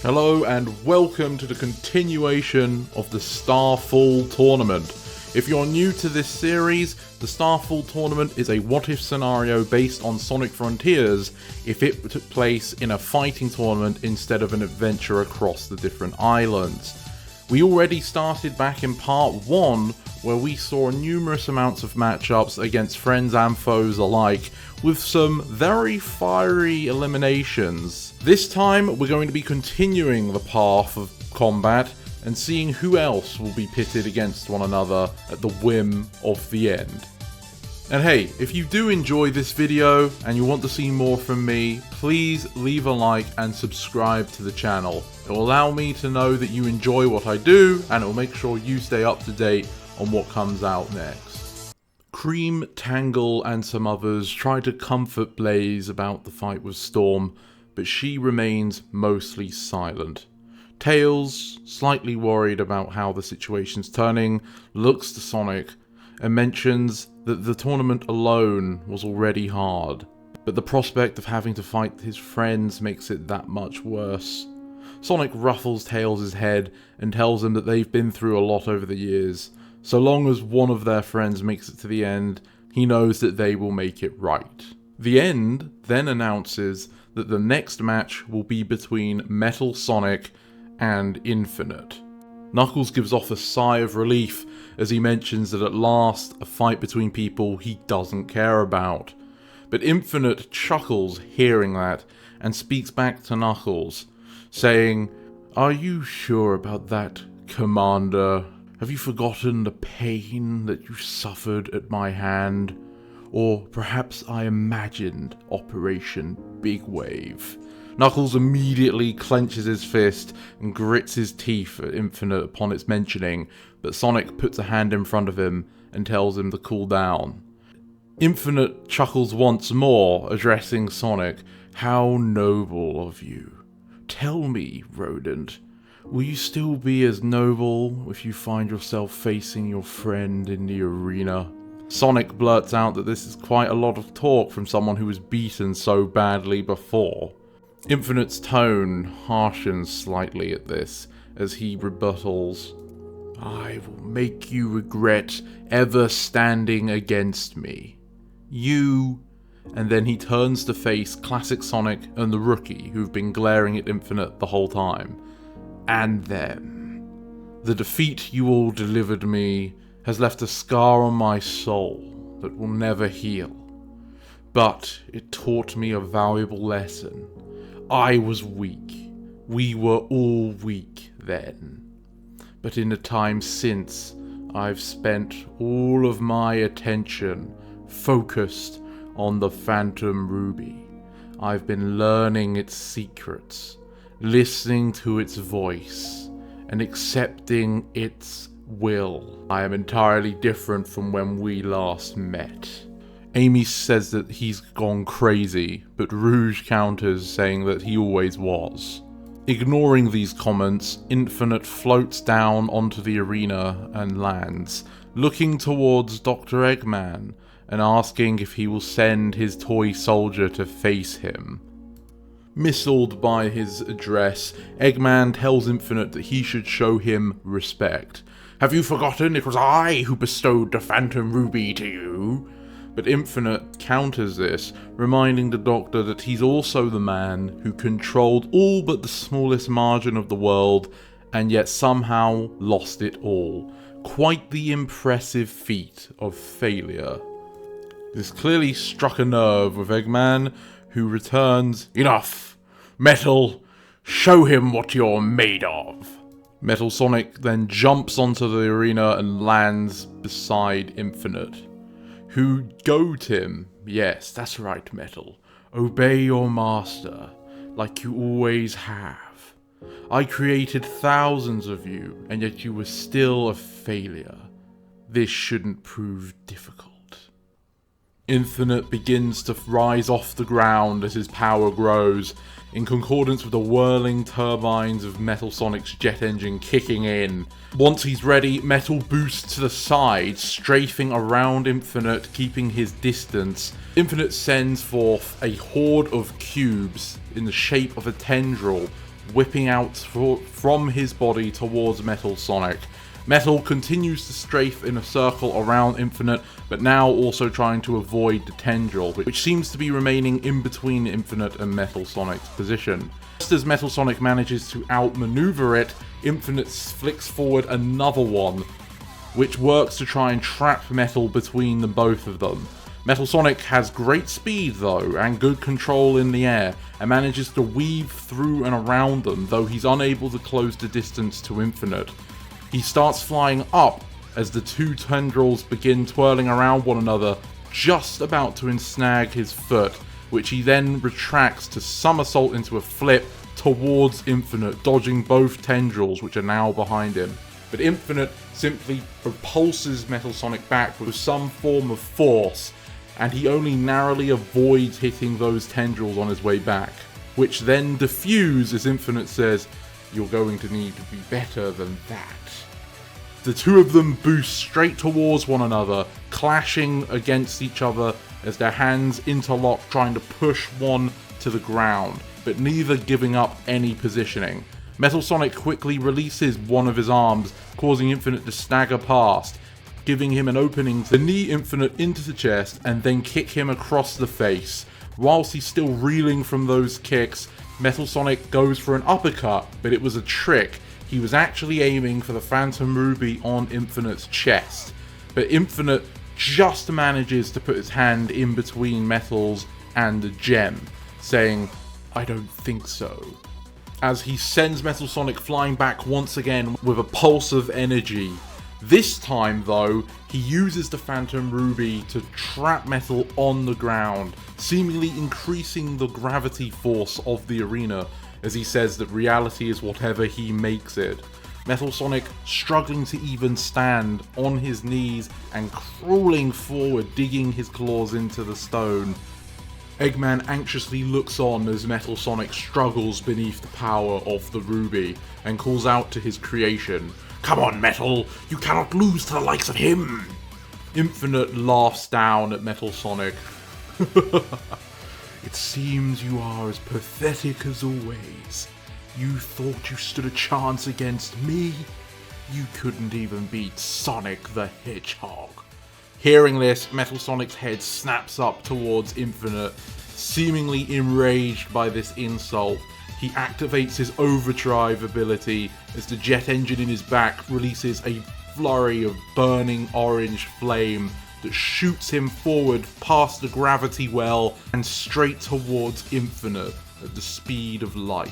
Hello and welcome to the continuation of the Starfall Tournament. If you're new to this series, the Starfall Tournament is a what-if scenario based on Sonic Frontiers if it took place in a fighting tournament instead of an adventure across the different islands. We already started back in part 1 where we saw numerous amounts of matchups against friends and foes alike with some very fiery eliminations. This time we're going to be continuing the path of combat and seeing who else will be pitted against one another at the whim of the end. And hey, if you do enjoy this video and you want to see more from me, please leave a like and subscribe to the channel. It will allow me to know that you enjoy what I do and it will make sure you stay up to date on what comes out next. Cream, Tangle and some others try to comfort Blaze about the fight with Storm, but she remains mostly silent. Tails, slightly worried about how the situation's turning, looks to Sonic and mentions that the tournament alone was already hard, but the prospect of having to fight his friends makes it that much worse. Sonic ruffles Tails' head and tells him that they've been through a lot over the years. So long as one of their friends makes it to the end, he knows that they will make it right. The End then announces that the next match will be between Metal Sonic and Infinite. Knuckles gives off a sigh of relief as he mentions that at last a fight between people he doesn't care about. But Infinite chuckles hearing that and speaks back to Knuckles, saying, "Are you sure about that, Commander? Have you forgotten the pain that you suffered at my hand? Or perhaps I imagined Operation Big Wave?" Knuckles immediately clenches his fist and grits his teeth at Infinite upon its mentioning, but Sonic puts a hand in front of him and tells him to cool down. Infinite chuckles once more, addressing Sonic. "How noble of you. Tell me, Rodent, will you still be as noble if you find yourself facing your friend in the arena?" Sonic blurts out that this is quite a lot of talk from someone who was beaten so badly before. Infinite's tone harshens slightly at this as he rebuttals, "I will make you regret ever standing against me. You..." And then he turns to face Classic Sonic and the Rookie, who've been glaring at Infinite the whole time. "And them. The defeat you all delivered me has left a scar on my soul that will never heal. But it taught me a valuable lesson. I was weak. We were all weak then. But in the time since, I've spent all of my attention focused on the Phantom Ruby. I've been learning its secrets, listening to its voice, and accepting its will. I am entirely different from when we last met." Amy says that he's gone crazy, but Rouge counters saying that he always was. Ignoring these comments, Infinite floats down onto the arena and lands, looking towards Dr. Eggman and asking if he will send his toy soldier to face him. Missiled by his address, Eggman tells Infinite that he should show him respect. "Have you forgotten it was I who bestowed the Phantom Ruby to you?" But Infinite counters this, reminding the Doctor that he's also the man who controlled all but the smallest margin of the world and yet somehow lost it all. Quite the impressive feat of failure. This clearly struck a nerve with Eggman, who returns, "Enough! Metal, show him what you're made of!" Metal Sonic then jumps onto the arena and lands beside Infinite, who goad him. "Yes, that's right, Metal. Obey your master, like you always have. I created thousands of you, and yet you were still a failure. This shouldn't prove difficult." Infinite begins to rise off the ground as his power grows, in concordance with the whirling turbines of Metal Sonic's jet engine kicking in. Once he's ready, Metal boosts to the side, strafing around Infinite, keeping his distance. Infinite sends forth a horde of cubes in the shape of a tendril, whipping out from his body towards Metal Sonic. Metal continues to strafe in a circle around Infinite, but now also trying to avoid the tendril, which seems to be remaining in between Infinite and Metal Sonic's position. Just as Metal Sonic manages to outmaneuver it, Infinite flicks forward another one, which works to try and trap Metal between the both of them. Metal Sonic has great speed though, and good control in the air, and manages to weave through and around them, though he's unable to close the distance to Infinite. He starts flying up as the two tendrils begin twirling around one another, just about to ensnag his foot, which he then retracts to somersault into a flip towards Infinite, dodging both tendrils which are now behind him. But Infinite simply propulses Metal Sonic back with some form of force, and he only narrowly avoids hitting those tendrils on his way back, which then diffuse as Infinite says, "You're going to need to be better than that." The two of them boost straight towards one another, clashing against each other as their hands interlock, trying to push one to the ground, but neither giving up any positioning. Metal Sonic quickly releases one of his arms, causing Infinite to stagger past, giving him an opening to knee Infinite into the chest and then kick him across the face. Whilst he's still reeling from those kicks, Metal Sonic goes for an uppercut, but it was a trick. He was actually aiming for the Phantom Ruby on Infinite's chest, but Infinite just manages to put his hand in between Metal's and the gem, saying, "I don't think so," as he sends Metal Sonic flying back once again with a pulse of energy. This time though, he uses the Phantom Ruby to trap Metal on the ground, seemingly increasing the gravity force of the arena, as he says that reality is whatever he makes it. Metal Sonic struggling to even stand on his knees and crawling forward, digging his claws into the stone. Eggman anxiously looks on as Metal Sonic struggles beneath the power of the Ruby and calls out to his creation, "Come on, Metal, you cannot lose to the likes of him!" Infinite laughs down at Metal Sonic. "It seems you are as pathetic as always. You thought you stood a chance against me? You couldn't even beat Sonic the Hedgehog." Hearing this, Metal Sonic's head snaps up towards Infinite. Seemingly enraged by this insult, he activates his overdrive ability as the jet engine in his back releases a flurry of burning orange flame that shoots him forward past the gravity well and straight towards Infinite at the speed of light.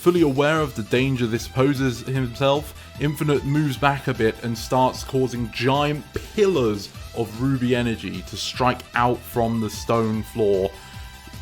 Fully aware of the danger this poses himself, Infinite moves back a bit and starts causing giant pillars of ruby energy to strike out from the stone floor,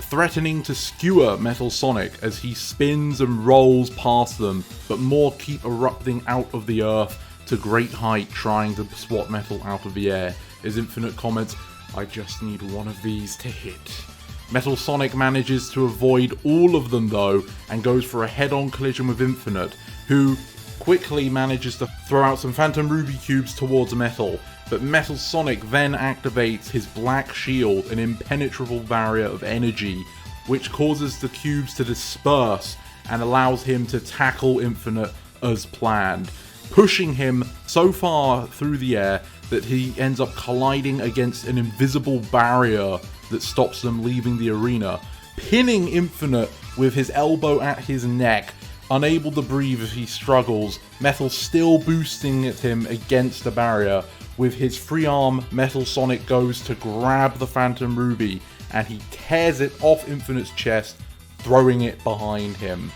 threatening to skewer Metal Sonic as he spins and rolls past them, but more keep erupting out of the earth to great height, trying to swat Metal out of the air, as Infinite comments, "I just need one of these to hit." Metal Sonic manages to avoid all of them though, and goes for a head-on collision with Infinite, who quickly manages to throw out some Phantom Ruby cubes towards Metal, but Metal Sonic then activates his black shield, an impenetrable barrier of energy, which causes the cubes to disperse and allows him to tackle Infinite as planned, pushing him so far through the air that he ends up colliding against an invisible barrier that stops them leaving the arena, pinning Infinite with his elbow at his neck, unable to breathe as he struggles, Metal still boosting at him against the barrier. With his free arm, Metal Sonic goes to grab the Phantom Ruby, and he tears it off Infinite's chest, throwing it behind him.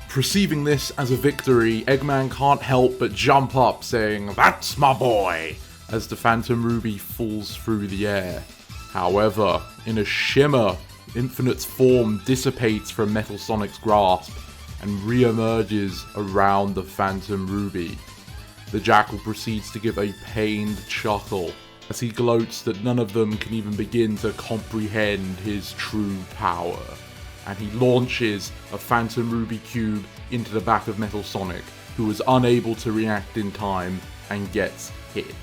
Perceiving this as a victory, Eggman can't help but jump up, saying, "That's my boy!" as the Phantom Ruby falls through the air. However, in a shimmer, Infinite's form dissipates from Metal Sonic's grasp and re-emerges around the Phantom Ruby. The Jackal proceeds to give a pained chuckle as he gloats that none of them can even begin to comprehend his true power, and he launches a Phantom Ruby cube into the back of Metal Sonic, who is unable to react in time and gets hit.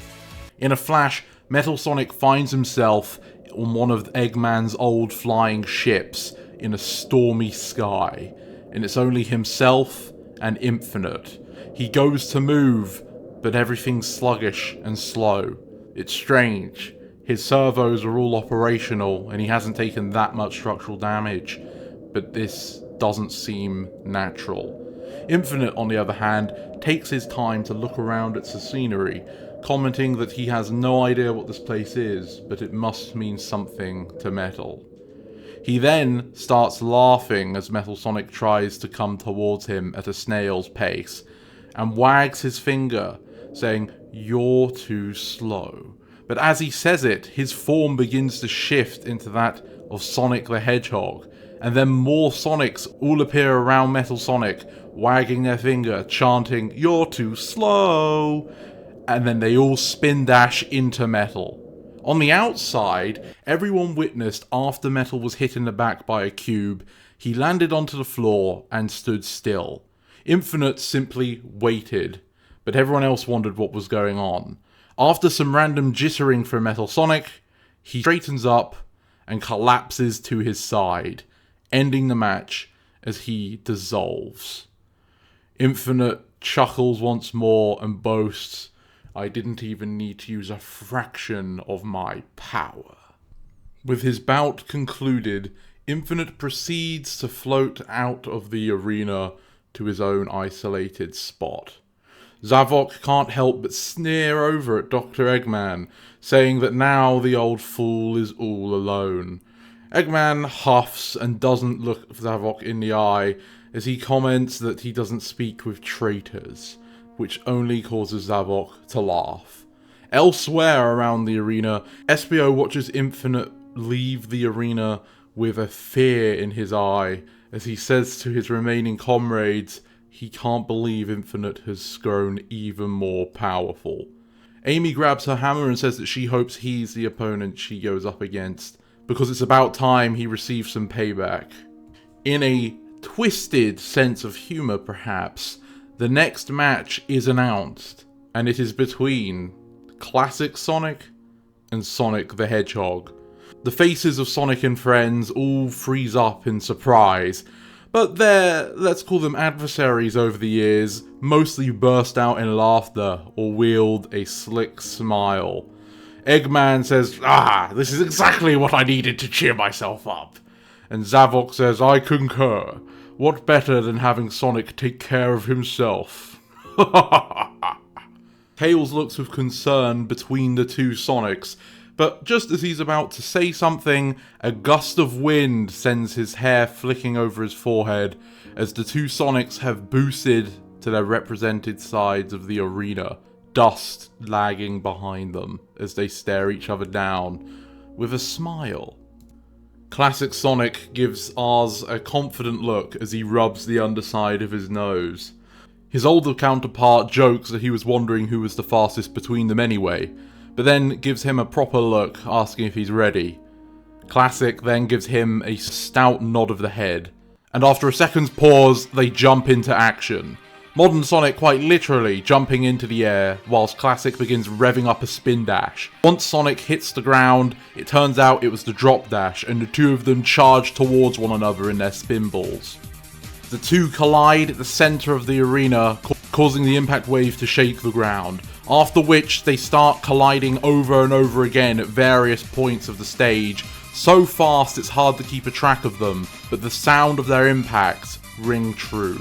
In a flash, Metal Sonic finds himself on one of Eggman's old flying ships in a stormy sky. and it's only himself and Infinite. He goes to move, but everything's sluggish and slow. It's strange. His servos are all operational and he hasn't taken that much structural damage, but this doesn't seem natural. Infinite, on the other hand, takes his time to look around at the scenery, commenting that he has no idea what this place is, but it must mean something to Metal. He then starts laughing as Metal Sonic tries to come towards him at a snail's pace, and wags his finger, saying, "You're too slow." But as he says it, his form begins to shift into that of Sonic the Hedgehog, and then more Sonics all appear around Metal Sonic, wagging their finger, chanting, "You're too slow," and then they all spin dash into Metal. On the outside, everyone witnessed after Metal was hit in the back by a cube, he landed onto the floor and stood still. Infinite simply waited, but everyone else wondered what was going on. After some random jittering from Metal Sonic, he straightens up and collapses to his side, ending the match as he dissolves. Infinite chuckles once more and boasts, "I didn't even need to use a fraction of my power." With his bout concluded, Infinite proceeds to float out of the arena to his own isolated spot. Zavok can't help but sneer over at Dr. Eggman, saying that now the old fool is all alone. Eggman huffs and doesn't look Zavok in the eye as he comments that he doesn't speak with traitors, which only causes Zavok to laugh. Elsewhere around the arena, Espio watches Infinite leave the arena with a fear in his eye as he says to his remaining comrades he can't believe Infinite has grown even more powerful. Amy grabs her hammer and says that she hopes he's the opponent she goes up against, because it's about time he receives some payback. In a twisted sense of humour perhaps, the next match is announced, and it is between Classic Sonic and Sonic the Hedgehog. The faces of Sonic and friends all freeze up in surprise, but their, let's call them adversaries over the years, mostly burst out in laughter or wield a slick smile. Eggman says, "This is exactly what I needed to cheer myself up." And Zavok says, "I concur. What better than having Sonic take care of himself?" Tails looks with concern between the two Sonics, but just as he's about to say something, a gust of wind sends his hair flicking over his forehead as the two Sonics have boosted to their represented sides of the arena, dust lagging behind them as they stare each other down with a smile. Classic Sonic gives Oz a confident look as he rubs the underside of his nose. His older counterpart jokes that he was wondering who was the fastest between them anyway, but then gives him a proper look, asking if he's ready. Classic then gives him a stout nod of the head, and after a second's pause, they jump into action. Modern Sonic quite literally jumping into the air, whilst Classic begins revving up a spin dash. Once Sonic hits the ground, it turns out it was the drop dash, and the two of them charge towards one another in their spinballs. The two collide at the centre of the arena, causing the impact wave to shake the ground, after which they start colliding over and over again at various points of the stage, so fast it's hard to keep a track of them, but the sound of their impacts ring true.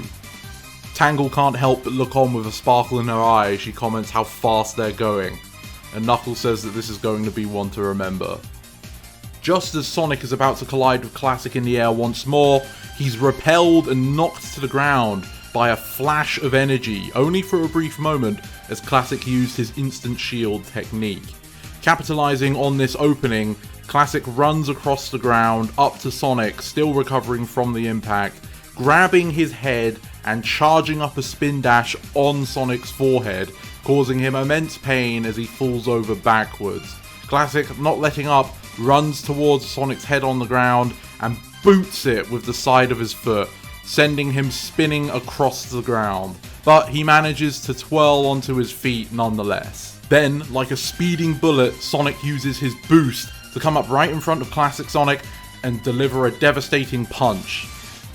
Tangle can't help but look on with a sparkle in her eye as she comments how fast they're going, and Knuckles says that this is going to be one to remember. Just as Sonic is about to collide with Classic in the air once more, he's repelled and knocked to the ground by a flash of energy, only for a brief moment as Classic used his instant shield technique. Capitalizing on this opening, Classic runs across the ground up to Sonic, still recovering from the impact, grabbing his head and charging up a spin dash on Sonic's forehead, causing him immense pain as he falls over backwards. Classic, not letting up, runs towards Sonic's head on the ground and boots it with the side of his foot, sending him spinning across the ground, but he manages to twirl onto his feet nonetheless. Then, like a speeding bullet, Sonic uses his boost to come up right in front of Classic Sonic and deliver a devastating punch.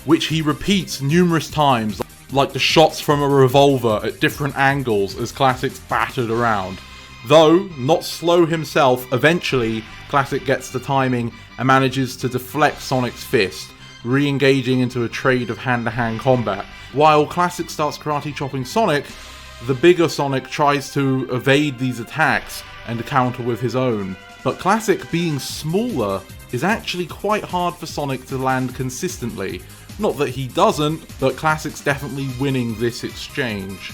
which he repeats numerous times, like the shots from a revolver at different angles as Classic's battered around. Though not slow himself, eventually Classic gets the timing and manages to deflect Sonic's fist, re-engaging into a trade of hand-to-hand combat. While Classic starts karate chopping Sonic, the bigger Sonic tries to evade these attacks and counter with his own. But Classic, being smaller, is actually quite hard for Sonic to land consistently. Not that he doesn't, but Classic's definitely winning this exchange.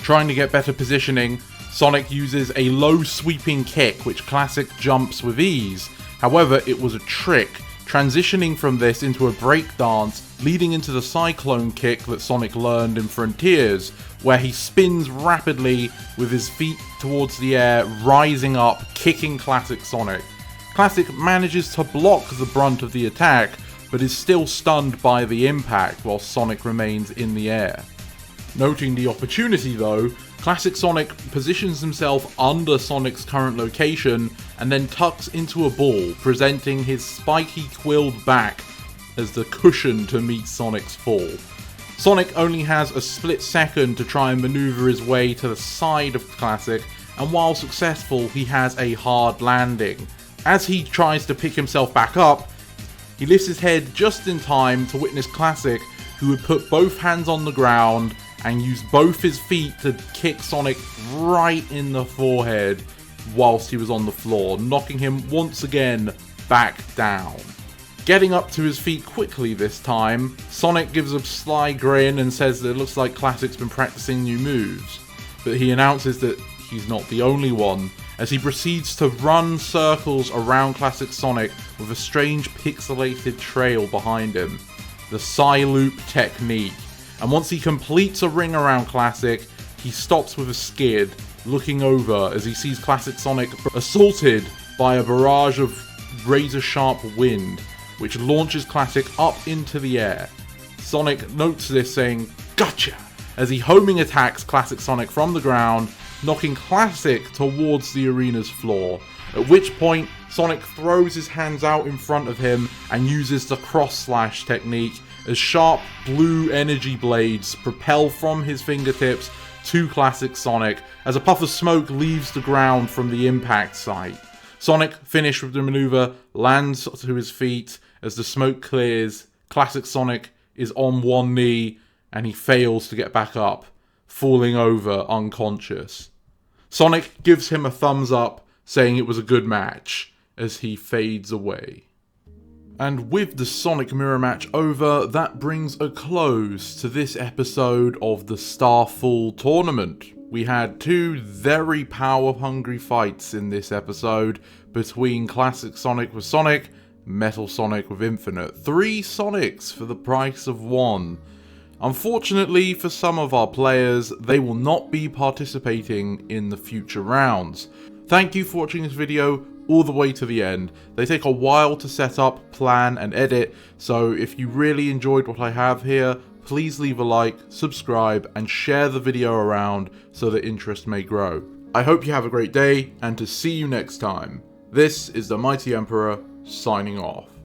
Trying to get better positioning, Sonic uses a low sweeping kick which Classic jumps with ease. However, it was a trick, transitioning from this into a breakdance, leading into the Cyclone kick that Sonic learned in Frontiers, where he spins rapidly with his feet towards the air, rising up, kicking Classic Sonic. Classic manages to block the brunt of the attack, but is still stunned by the impact while Sonic remains in the air. Noting the opportunity though, Classic Sonic positions himself under Sonic's current location and then tucks into a ball, presenting his spiky quilled back as the cushion to meet Sonic's fall. Sonic only has a split second to try and maneuver his way to the side of Classic, and while successful, he has a hard landing. As he tries to pick himself back up, he lifts his head just in time to witness Classic, who would put both hands on the ground and use both his feet to kick Sonic right in the forehead whilst he was on the floor, knocking him once again back down. Getting up to his feet quickly this time, Sonic gives a sly grin and says that it looks like Classic's been practicing new moves, but he announces that he's not the only one, as he proceeds to run circles around Classic Sonic with a strange pixelated trail behind him, the Psy-Loop technique. And once he completes a ring around Classic, he stops with a skid, looking over as he sees Classic Sonic assaulted by a barrage of razor-sharp wind, which launches Classic up into the air. Sonic notes this, saying, "Gotcha!" as he homing attacks Classic Sonic from the ground, knocking Classic towards the arena's floor, at which point Sonic throws his hands out in front of him and uses the cross-slash technique as sharp blue energy blades propel from his fingertips to Classic Sonic as a puff of smoke leaves the ground from the impact site. Sonic, finished with the maneuver, lands to his feet as the smoke clears. Classic Sonic is on one knee and he fails to get back up, falling over unconscious. Sonic gives him a thumbs up, saying it was a good match, as he fades away. And with the Sonic Mirror match over, that brings a close to this episode of the Starfall Tournament. We had two very power-hungry fights in this episode between Classic Sonic with Sonic, Metal Sonic with Infinite. 3 Sonics for the price of 1. Unfortunately for some of our players, they will not be participating in the future rounds. Thank you for watching this video all the way to the end. They take a while to set up, plan and edit, so if you really enjoyed what I have here, please leave a like, subscribe and share the video around so that interest may grow. I hope you have a great day, and to see you next time. This is the Mighty Emperor, signing off.